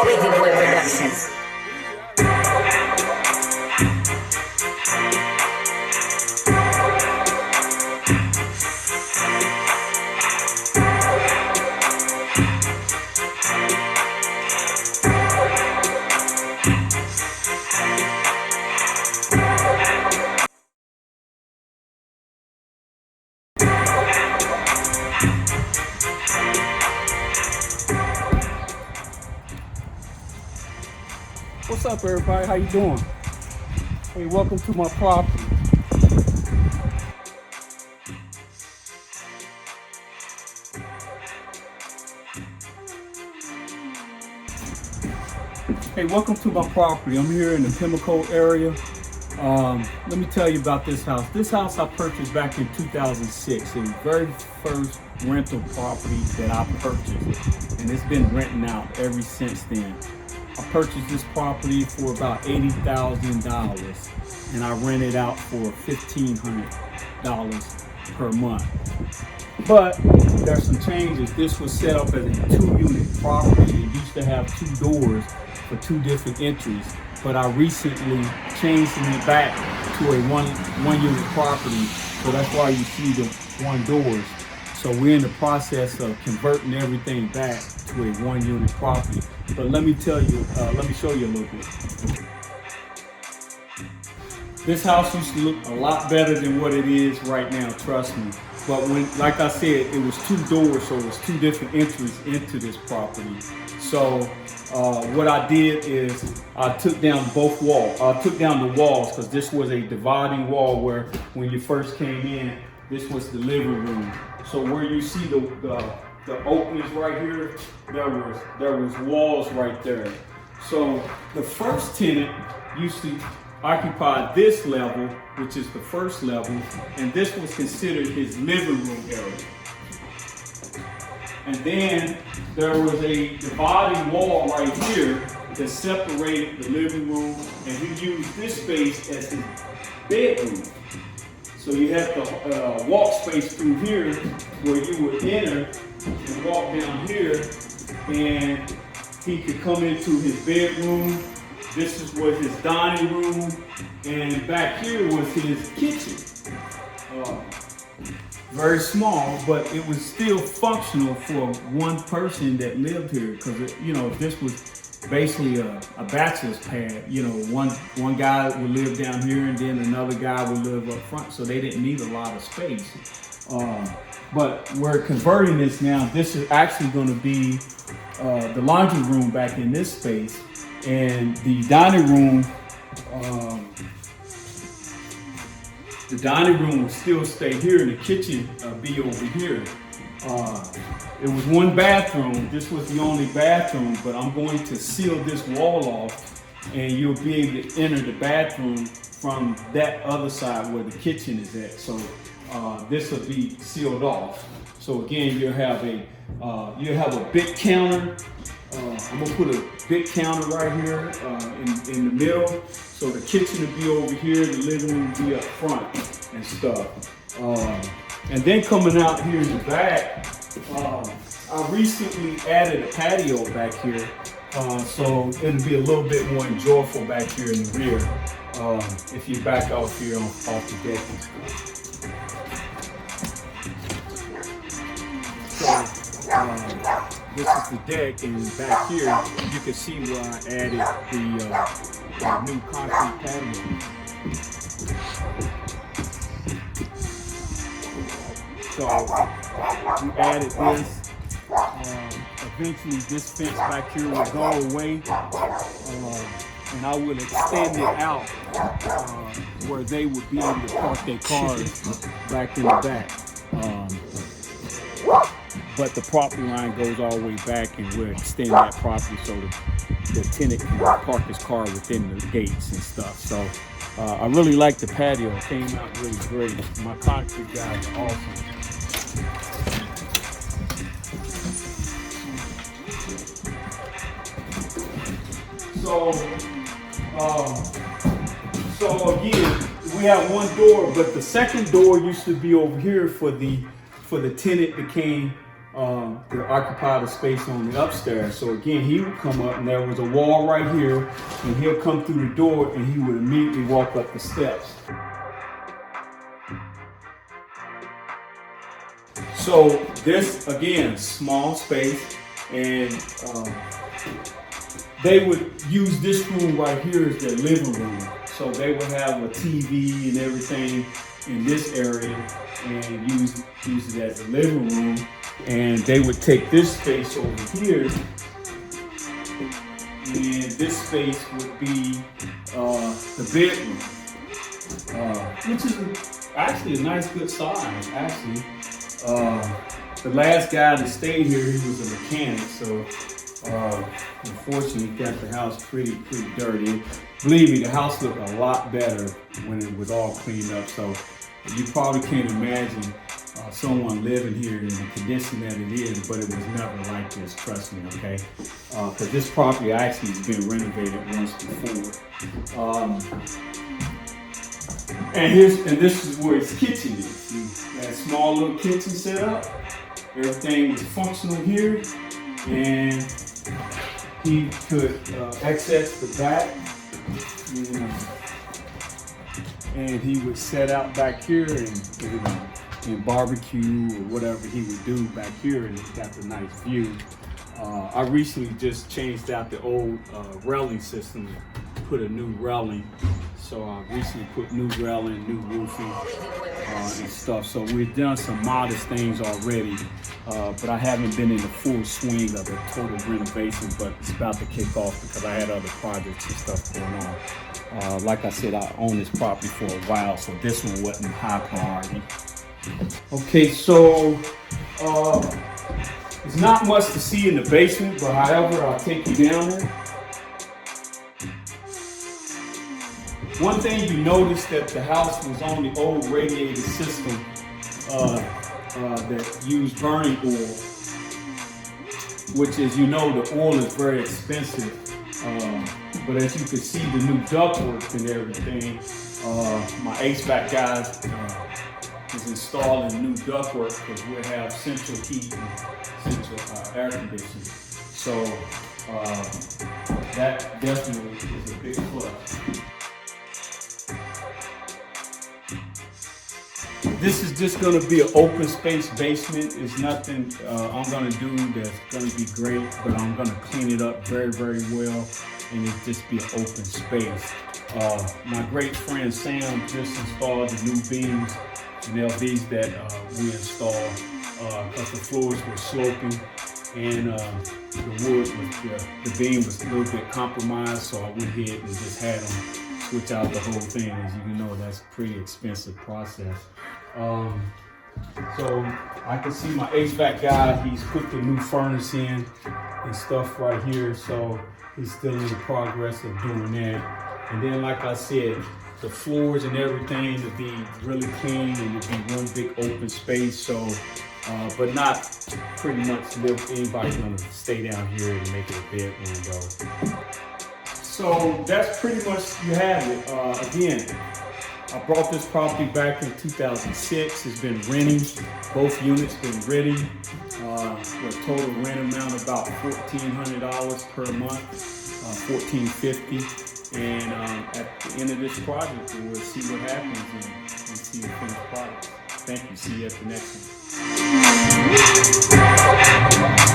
Wiggy Boy Productions. What's up, everybody? How you doing? Hey, welcome to my property. Hey, welcome to my property. I'm here in the Pimlico area. Let me tell you about this house. This house I purchased back in 2006. It was the very first rental property that I purchased, and it's been renting out ever since then. I purchased this property for about $80,000, and I rent it out for $1,500 per month. But there's some changes. This was set up as a 2-unit property. It used to have 2 doors for 2 different entries, but I recently changed it back to a one unit property. So that's why you see the 1 doors. So we're in the process of converting everything back to a 1-unit property. But let me show you a little bit. This house used to look a lot better than what it is right now, trust me. But when, like I said, it was 2 doors, so it was 2 different entries into this property. So what I did is I took down both walls. I took down the walls because this was a dividing wall where when you first came in, this was the living room. So where you see the openings right here, there was walls right there. So the first tenant used to occupy this level, which is the first level, and this was considered his living room area. And then there was a dividing wall right here that separated the living room, and he used this space as his bedroom. So you have the walk space through here where you would enter and walk down here, and he could come into his bedroom. This was his dining room, and back here was his kitchen. Very small, but it was still functional for one person that lived here, because this was basically a bachelor's pad. One guy would live down here, and then another guy would live up front, so they didn't need a lot of space. But we're converting this now. This is actually going to be the laundry room back in this space, and the dining room. The dining room will still stay here, and the kitchen be over here. It was 1 bathroom. This was the only bathroom, but I'm going to seal this wall off, and you'll be able to enter the bathroom from that other side where the kitchen is at. So this will be sealed off. So again, you'll have a big counter. I'm gonna put a big counter right here in the middle. So the kitchen will be over here, the living room will be up front and stuff. And then coming out here in the back, I recently added a patio back here. So it'll be a little bit more enjoyable back here in the rear if you back off here off the deck and stuff. So this is the deck, and back here you can see where I added the new concrete patio. So we added this. Eventually this fence back here will go away, and I will extend it out where they would be able to park their cars back in the back. But the property line goes all the way back, and we'll extend that property so the tenant can park his car within the gates and stuff. So I really like the patio. It came out really great. My concrete guys are awesome. So again, we have 1 door, but the second door used to be over here for the tenant that came to occupy the space on the upstairs. So again, he would come up and there was a wall right here, and he'll come through the door and he would immediately walk up the steps. So this, again, small space, and they would use this room right here as their living room. So they would have a TV and everything in this area and use it as a living room. And they would take this space over here, and this space would be the bedroom, which is actually a nice good size, actually. The last guy that stayed here, he was a mechanic, so unfortunately he got the house pretty dirty. Believe me, the house looked a lot better when it was all cleaned up, so you probably can't imagine someone living here in the condition that it is, but it was never like this, trust me, okay? Because this property actually has been renovated once before. And this is where his kitchen is. See, that small little kitchen set up. Everything was functional here, and he could access the back, and he would set out back here and barbecue or whatever he would do back here, and he's got the nice view. I recently just changed out the old railing system, put a new railing. So I recently put new railing, new roofing, and stuff. So we've done some modest things already, but I haven't been in the full swing of the total renovation, but it's about to kick off because I had other projects and stuff going on. Like I said, I owned this property for a while, so this one wasn't high priority. Okay, so there's not much to see in the basement, but however, I'll take you down there. One thing you notice that the house was on the old radiator system that used burning oil, which is, the oil is very expensive. But as you can see, the new ductwork and everything, my HVAC guys is installing new ductwork because we'll have central heat and central air conditioning. So that definitely is a big plus. This is just going to be an open space basement. It's nothing I'm going to do that's going to be great, but I'm going to clean it up very, very well, and it just be an open space. My great friend Sam just installed the new beams and LVs that we installed because the floors were sloping and the beam was a little bit compromised, so I went ahead and just had them switch out the whole thing. As you can know, that's a pretty expensive process. So I can see my HVAC guy, he's put the new furnace in and stuff right here, so he's still in the progress of doing that. And then, like I said, the floors and everything to be really clean and to be one big open space. So, but not pretty much anybody's gonna stay down here and make it a bedroom though. So that's pretty much you have it. Again, I brought this property back in 2006. It's been renting. Both units been renting for a total rent amount of about $1,400 per month, $1,450. And at the end of this project, we'll see what happens and see the finished product. Thank you. See you at the next one.